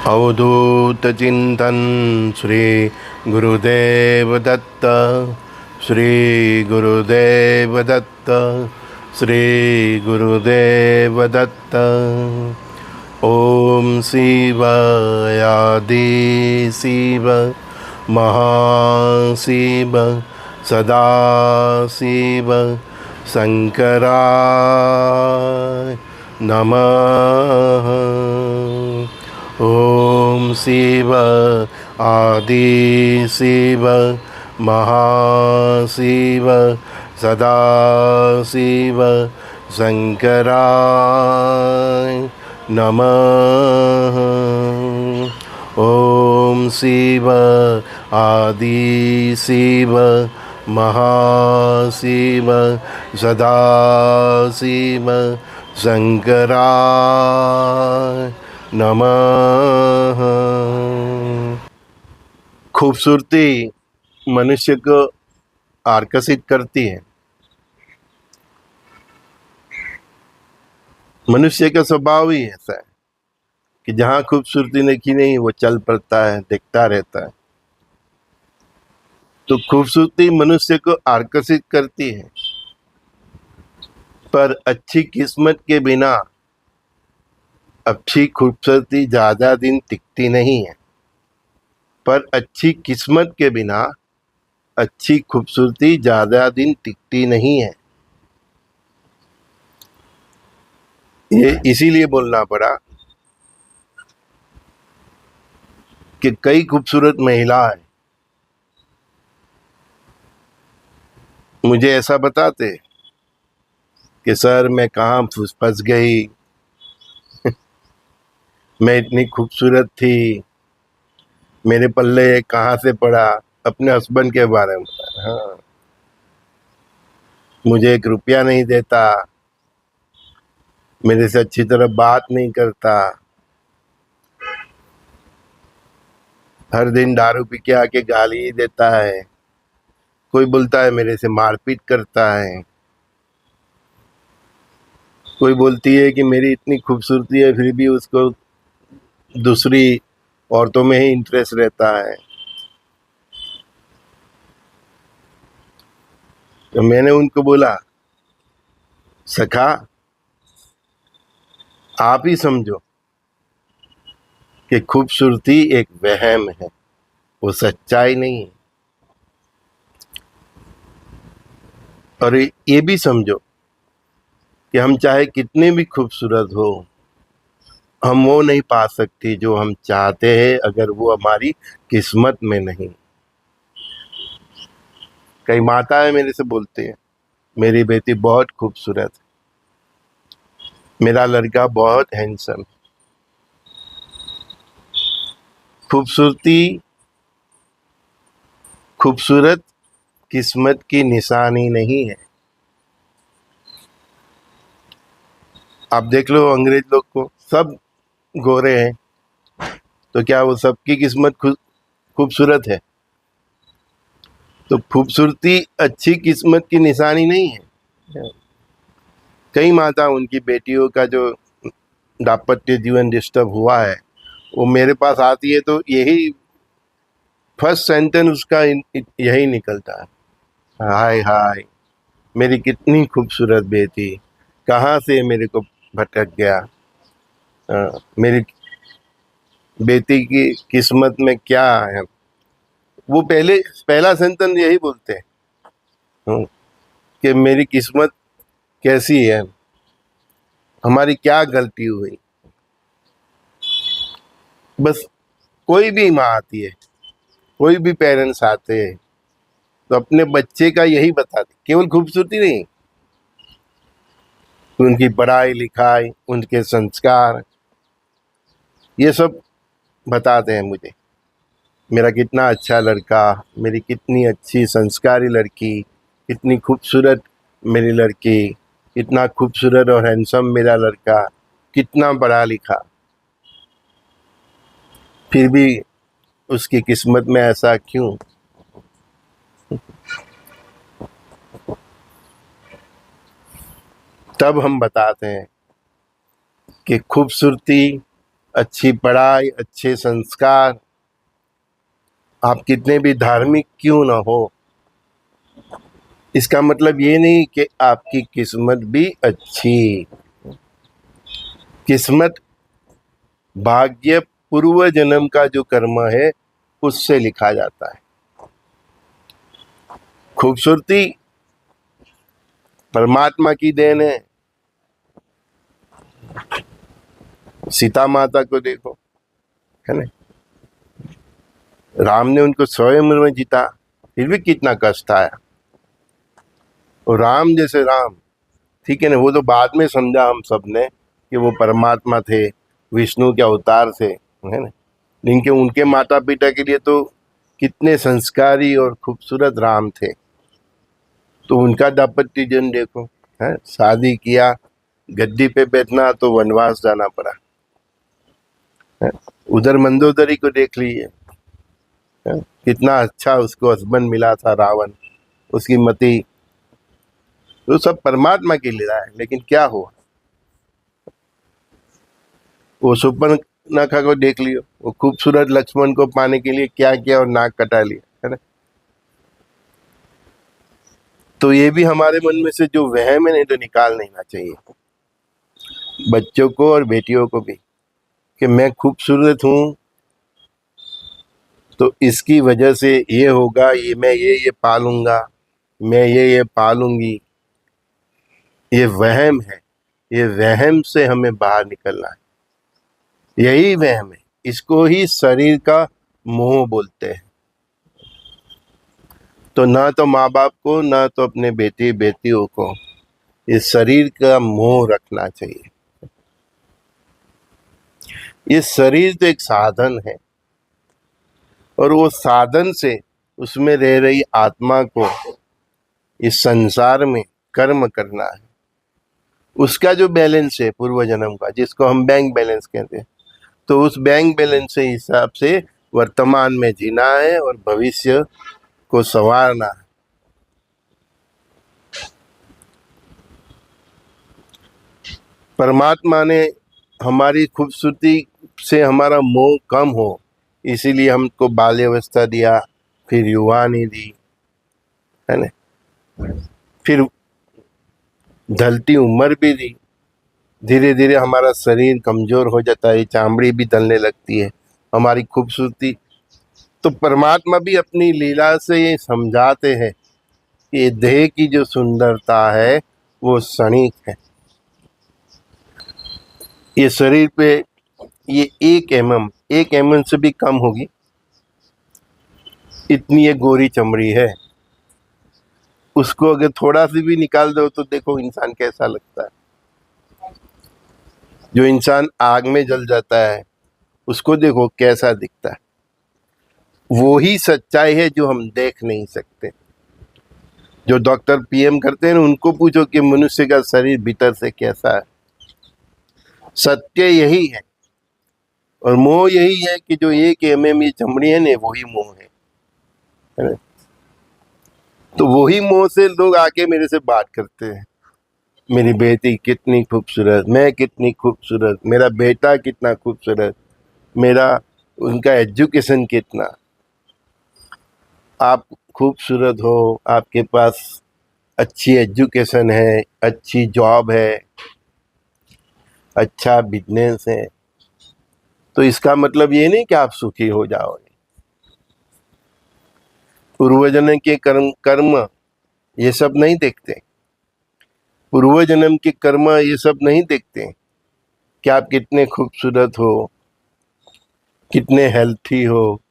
अवधूत चिंतन श्री गुरुदेव दत्त। श्री गुरुदेव दत्त। श्री गुरुदेव दत्त। ओम शिवाय आदि शिव महाशिव सदाशिव शंकराय नमः। ओम शिव आदि शिव महाशिव सदाशिव शंकराय नमः। ओम शिव आदि शिव महाशिव सदाशिव शंकराय नमः। खूबसूरती मनुष्य को आकर्षित करती है। मनुष्य का स्वभाव ही ऐसा है कि जहाँ खूबसूरती देखी नहीं वो चल पड़ता है, देखता रहता है। तो खूबसूरती मनुष्य को आकर्षित करती है, पर अच्छी किस्मत के बिना अच्छी खूबसूरती ज़्यादा दिन टिकती नहीं है। पर अच्छी किस्मत के बिना अच्छी खूबसूरती ज़्यादा दिन टिकती नहीं है। ये इसीलिए बोलना पड़ा कि कई खूबसूरत महिलाएं मुझे ऐसा बताते कि सर मैं कहाँ फंस गई, मैं इतनी खूबसूरत थी, मेरे पल्ले कहाँ से पड़ा। अपने हस्बैंड के बारे में। हाँ, मुझे 1 रुपया नहीं देता, मेरे से अच्छी तरह बात नहीं करता, हर दिन दारू पी के आके गाली ही देता है, कोई बोलता है मेरे से मारपीट करता है, कोई बोलती है कि मेरी इतनी खूबसूरती है फिर भी उसको दूसरी औरतों में ही इंटरेस्ट रहता है। तो मैंने उनको बोला, सखा आप ही समझो कि खूबसूरती एक वहम है, वो सच्चाई नहीं है। और ये भी समझो कि हम चाहे कितने भी खूबसूरत हो, हम वो नहीं पा सकती जो हम चाहते हैं अगर वो हमारी किस्मत में नहीं। कई माताएं मेरे से बोलते हैं, मेरी बेटी बहुत खूबसूरत है, मेरा लड़का बहुत हैंडसम। खूबसूरती खूबसूरत किस्मत की निशानी नहीं है। आप देख लो अंग्रेज लोग को, सब गोरे हैं, तो क्या वो सबकी किस्मत खूबसूरत है? तो खूबसूरती अच्छी किस्मत की निशानी नहीं है। कई माता उनकी बेटियों का जो दाम्पत्य जीवन डिस्टर्ब हुआ है वो मेरे पास आती है तो यही फर्स्ट सेंटेंस उसका यही निकलता है, हाय हाय मेरी कितनी खूबसूरत बेटी, कहाँ से मेरे को भटक गया। मेरी बेटी की किस्मत में क्या है, वो पहला सेंटेंस यही बोलते हैं कि मेरी किस्मत कैसी है, हमारी क्या गलती हुई। बस कोई भी माँ आती है, कोई भी पेरेंट्स आते हैं तो अपने बच्चे का यही बताते, केवल खूबसूरती नहीं, उनकी पढ़ाई लिखाई, उनके संस्कार, ये सब बताते हैं मुझे। मेरा कितना अच्छा लड़का, मेरी कितनी अच्छी संस्कारी लड़की, कितनी खूबसूरत मेरी लड़की, कितना खूबसूरत और हैंडसम मेरा लड़का, कितना पढ़ा लिखा, फिर भी उसकी किस्मत में ऐसा क्यों। तब हम बताते हैं कि खूबसूरती अच्छी पढ़ाई, अच्छे संस्कार, आप कितने भी धार्मिक क्यों ना हो, इसका मतलब ये नहीं कि आपकी किस्मत भी अच्छी। किस्मत भाग्य पूर्व जन्म का जो कर्म है उससे लिखा जाता है। खूबसूरती परमात्मा की देन है। सीता माता को देखो, है ना, राम ने उनको स्वयं में जीता, फिर भी कितना कष्ट आया। और राम जैसे राम, ठीक है ना, वो तो बाद में समझा हम सब ने कि वो परमात्मा थे, विष्णु के अवतार थे, है ना, लेकिन उनके माता पिता के लिए तो कितने संस्कारी और खूबसूरत राम थे। तो उनका दाम्पत्य जीवन देखो, है, शादी किया, गद्दी पे बैठना तो वनवास जाना पड़ा, है? उधर मंदोदरी को देख लीजिए, है? कितना अच्छा उसको हस्बैंड मिला था रावण, उसकी मति, तो सब परमात्मा की लीला है। लेकिन क्या हुआ, वो सुपर्णखा को देख लियो, वो खूबसूरत लक्ष्मण को पाने के लिए क्या किया और नाक कटा लिया, है ना। तो ये भी हमारे मन में से जो वहम है नहीं तो निकाल नहीं चाहिए, बच्चों को और बेटियों को भी, कि मैं खूबसूरत हूँ तो इसकी वजह से ये होगा, ये मैं ये पालूंगा, मैं ये पालूंगी, ये वहम है। ये वहम से हमें बाहर निकलना है, यही वहम है, इसको ही शरीर का मोह बोलते हैं। तो ना तो माँ बाप को, ना तो अपने बेटी बेटियों को इस शरीर का मोह रखना चाहिए। ये शरीर तो एक साधन है, और वो साधन से उसमें रह रही आत्मा को इस संसार में कर्म करना है। उसका जो बैलेंस है पूर्व जन्म का, जिसको हम बैंक बैलेंस कहते हैं, तो उस बैंक बैलेंस के हिसाब से वर्तमान में जीना है और भविष्य को संवारना है। परमात्मा ने हमारी खूबसूरती से हमारा मोह कम हो, इसीलिए हमको बाल्यावस्था दिया, फिर युवानी दी, है ना, फिर ढलती उम्र भी दी। धीरे धीरे हमारा शरीर कमजोर हो जाता है, चामड़ी भी ढलने लगती है, हमारी खूबसूरती। तो परमात्मा भी अपनी लीला से ये समझाते हैं कि देह की जो सुंदरता है वो क्षणिक है। ये शरीर पे ये 1 mm से भी कम होगी, इतनी ये गोरी चमड़ी है। उसको अगर थोड़ा सी भी निकाल दो तो देखो इंसान कैसा लगता है। जो इंसान आग में जल जाता है उसको देखो कैसा दिखता है। वो ही सच्चाई है जो हम देख नहीं सकते। जो डॉक्टर पीएम करते हैं ना, उनको पूछो कि मनुष्य का शरीर भीतर से कैसा है। सत्य यही है, और मोह यही है कि जो 1 mm ये चमड़ी है ना, वही मोह है ना? तो वही मोह से लोग आके मेरे से बात करते हैं, मेरी बेटी कितनी खूबसूरत, मैं कितनी खूबसूरत, मेरा बेटा कितना खूबसूरत, मेरा उनका एजुकेशन कितना। आप खूबसूरत हो, आपके पास अच्छी एजुकेशन है, अच्छी जॉब है, अच्छा बिजनेस है, तो इसका मतलब ये नहीं कि आप सुखी हो जाओगे। पूर्व जन्म के कर्म ये सब नहीं देखते। पूर्व जन्म के कर्म ये सब नहीं देखते कि आप कितने खूबसूरत हो, कितने हेल्थी हो,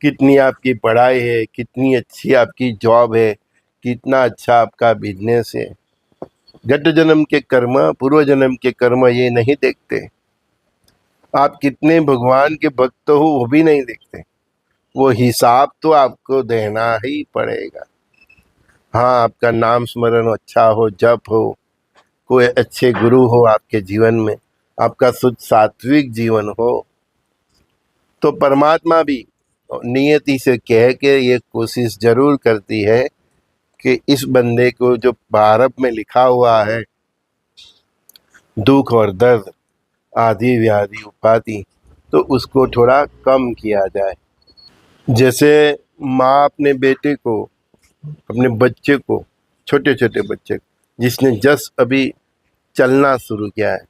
कितनी आपकी पढ़ाई है, कितनी अच्छी आपकी जॉब है, कितना अच्छा आपका बिजनेस है। गत जन्म के कर्म, पूर्व जन्म के कर्म ये नहीं देखते। आप कितने भगवान के भक्त हो वो भी नहीं देखते। वो हिसाब तो आपको देना ही पड़ेगा। हाँ, आपका नाम स्मरण अच्छा हो, जप हो, कोई अच्छे गुरु हो आपके जीवन में, आपका शुद्ध सात्विक जीवन हो, तो परमात्मा भी नियति से कह के ये कोशिश जरूर करती है कि इस बंदे को जो प्रारब्ध में लिखा हुआ है, दुख और दर्द, आदि व्याधि उपाधि, तो उसको थोड़ा कम किया जाए। जैसे माँ अपने बेटे को, अपने बच्चे को, छोटे छोटे बच्चे को, जिसने जस्ट अभी चलना शुरू किया है,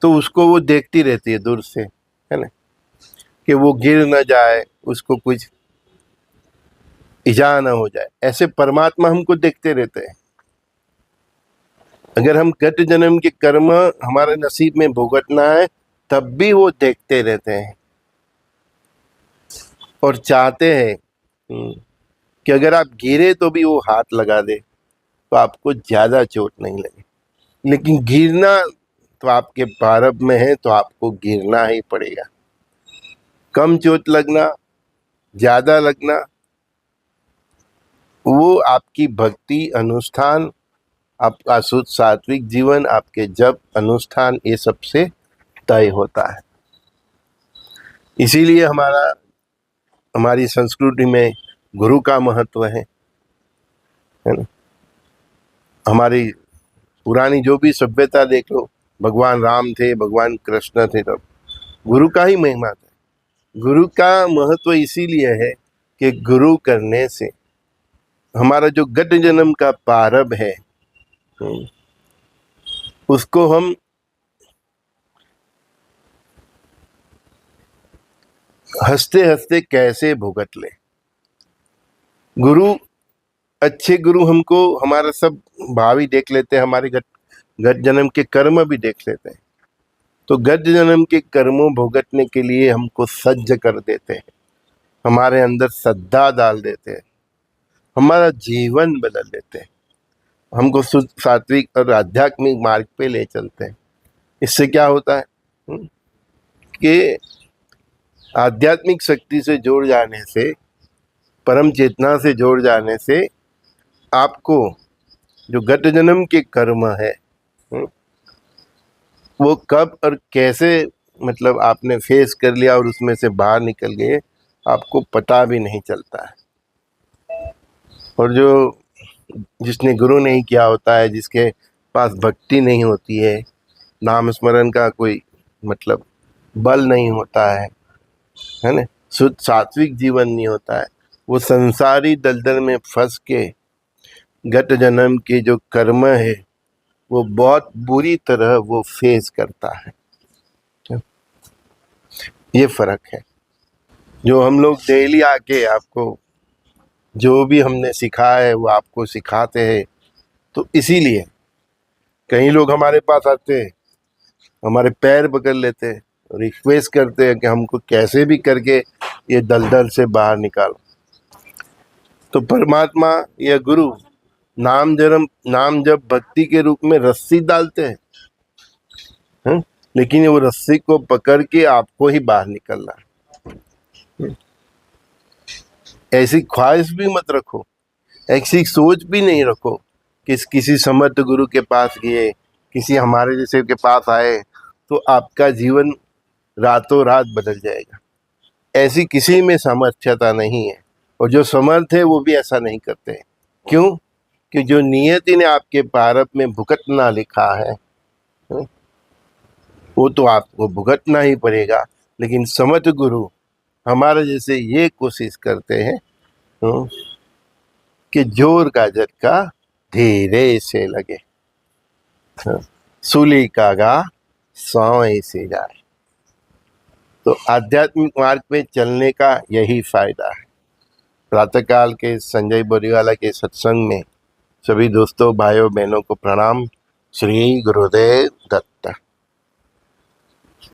तो उसको वो देखती रहती है दूर से, है ना, कि वो गिर न जाए, उसको कुछ इजा न हो जाए। ऐसे परमात्मा हमको देखते रहते हैं। अगर हम गत जन्म के कर्म हमारे नसीब में भुगतना है, तब भी वो देखते रहते हैं और चाहते हैं कि अगर आप गिरे तो भी वो हाथ लगा दे, तो आपको ज्यादा चोट नहीं लगे। लेकिन गिरना तो आपके प्रारब्ध में है, तो आपको गिरना ही पड़ेगा। कम चोट लगना, ज्यादा लगना, वो आपकी भक्ति अनुष्ठान, आपका शुद्ध सात्विक जीवन, आपके जप अनुष्ठान, ये सबसे तय होता है। इसीलिए हमारी संस्कृति में गुरु का महत्व है ना। हमारी पुरानी जो भी सभ्यता देख लो, भगवान राम थे, भगवान कृष्ण थे, तब गुरु का ही महिमा था। गुरु का महत्व इसीलिए है कि गुरु करने से हमारा जो गत जन्म का प्रारब्ध है, उसको हम हंसते हंसते कैसे भुगत ले। गुरु, अच्छे गुरु हमको हमारा सब भावी देख लेते हैं, हमारे गत जन्म के कर्म भी देख लेते हैं। तो गत जन्म के कर्मों भुगतने के लिए हमको सज्ज कर देते हैं, हमारे अंदर श्रद्धा डाल देते हैं, हमारा जीवन बदल देते हैं, हमको शुद्ध सात्विक और आध्यात्मिक मार्ग पे ले चलते हैं। इससे क्या होता है कि आध्यात्मिक शक्ति से जोड़ जाने से, परम चेतना से जोड़ जाने से, आपको जो गत जन्म के कर्म है वो कब और कैसे मतलब आपने फेस कर लिया और उसमें से बाहर निकल गए, आपको पता भी नहीं चलता है। और जो जिसने गुरु नहीं किया होता है, जिसके पास भक्ति नहीं होती है, नाम स्मरण का कोई मतलब बल नहीं होता है ना, शुद्ध सात्विक जीवन नहीं होता है, वो संसारी दलदल में फंस के गत जन्म के जो कर्म है वो बहुत बुरी तरह वो फेस करता है। ये फर्क है। जो हम लोग डेली आके आपको जो भी हमने सिखाया है वो आपको सिखाते हैं, तो इसीलिए कई लोग हमारे पास आते हैं, हमारे पैर पकड़ लेते हैं, रिक्वेस्ट करते हैं कि हमको कैसे भी करके ये दलदल से बाहर निकालो। तो परमात्मा या गुरु नाम जब भक्ति के रूप में रस्सी डालते हैं, लेकिन वो रस्सी को पकड़ के आपको ही बाहर निकलना है। ऐसी ख्वाहिश भी मत रखो, ऐसी सोच भी नहीं रखो कि किसी समर्थ गुरु के पास गए, किसी हमारे जैसे के पास आए तो आपका जीवन रातों रात बदल जाएगा। ऐसी किसी में सामर्थ्यता नहीं है, और जो समर्थ है वो भी ऐसा नहीं करते हैं। क्यों? कि जो नियति ने आपके प्रारब्ध में भुगतना लिखा है वो तो आपको भुगतना ही पड़ेगा। लेकिन समर्थ गुरु हमारे जैसे ये कोशिश करते हैं कि जोर का झटका धीरे से लगे, सूली का गा सौं से जाए। तो आध्यात्मिक मार्ग पे चलने का यही फायदा है। प्रातःकाल के संजय बोरीवाला के सत्संग में सभी दोस्तों, भाइयों, बहनों को प्रणाम। श्री गुरुदेव दत्त।